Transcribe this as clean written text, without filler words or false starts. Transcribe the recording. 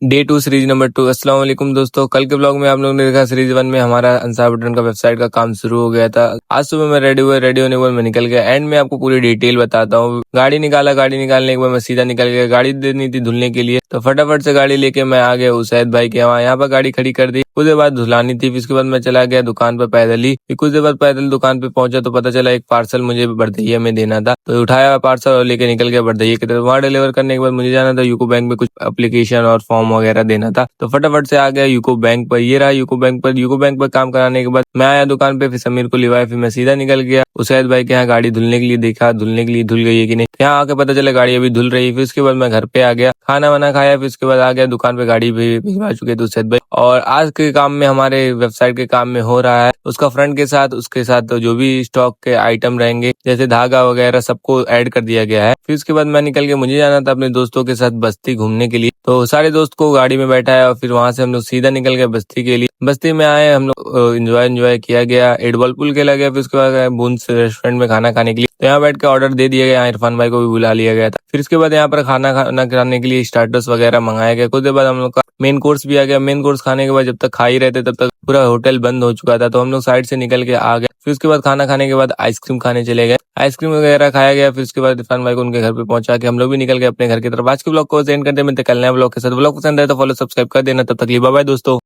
Day 2 series number 2। अस्सलाम वालेकुम दोस्तों, कल के ब्लॉग में आप लोगों ने देखा सीरीज 1 में हमारा अंसार बटन का वेबसाइट का काम शुरू हो गया था। आज सुबह मैं रेडी होने के बाद मैं निकल गया। एंड में आपको पूरी डिटेल बताता हूँ। गाड़ी निकालने के बाद मैं सीधा निकल गया। गाड़ी देनी थी धुलने के लिए, तो फटाफट से गाड़ी लेके मैं आ गया उसैद भाई के वहाँ। यहाँ पर गाड़ी खड़ी कर दी, कुछ देर बाद धुलानी थी। फिर उसके बाद मैं चला गया दुकान पर पैदल ही। फिर कुछ देर बाद पैदल दुकान पे पहुंचा तो पता चला एक पार्सल मुझे बरदहिया में देना था, तो उठाया पार्सल और लेके निकल गया बरदहिया की तरफ। वहाँ डिलीवर करने के बाद मुझे जाना था यूको बैंक में, कुछ एप्लीकेशन और फॉर्म वगैरह देना था, तो फटाफट से आ गया यूको बैंक पर। ये रहा यूको बैंक पर। यूको बैंक पर काम कराने के बाद मैं आया दुकान पे, फिर समीर को लिवाया, फिर मैं सीधा निकल गया उसैद भाई के यहाँ गाड़ी धुलने के लिए। देखा धुलने के लिए धुल गई है कि नहीं, यहाँ आके पता चला गाड़ी अभी धुल रही है। फिर उसके बाद मैं घर पे आ गया, खाना वाना खाया, फिर उसके बाद आ गया दुकान पे। गाड़ी भी भिजवा चुके थे उसैद भाई। और आज के काम में, हमारे वेबसाइट के काम में हो रहा है उसका फ्रंट के साथ, उसके साथ तो जो भी स्टॉक के आइटम रहेंगे जैसे धागा वगैरह सबको ऐड कर दिया गया है। फिर उसके बाद मैं निकल गया, मुझे जाना था अपने दोस्तों के साथ बस्ती घूमने के लिए। तो सारे दोस्त को गाड़ी में बैठाया और फिर वहां से हम लोग सीधा निकल गए बस्ती के लिए। बस्ती में आए हम लोग, एंजॉय किया गया, एडबल पुल के लगे। फिर उसके बाद गए बूंद रेस्टोरेंट में खाना खाने के लिए, तो यहाँ बैठ के ऑर्डर दे दिया गया। यहाँ इरफान भाई को भी बुला लिया गया था। फिर उसके बाद यहाँ पर खाना खाने के लिए स्टार्टर्स वगैरह मंगाया गया। कुछ देर बाद हम लोग का मेन कोर्स भी आ गया। मेन कोर्स खाने के बाद जब तक खा ही रहे थे तब तक पूरा होटल बंद हो चुका था, तो हम लोग साइड से निकल के आ गए। फिर उसके बाद खाना खाने के बाद आइसक्रीम खाने चले गए। आइसक्रीम वगैरह खाया गया। फिर उसके बाद इरफान भाई को उनके घर पे पहुंचा के हम लोग भी निकल गए अपने घर की तरफ। आज के ब्लॉग को एंड करते हैं, मिलते हैं कल नए ब्लॉग के साथ। ब्लॉग पसंद आए तो फॉलो सब्सक्राइब कर देना। तब तक बाय बाय दोस्तों।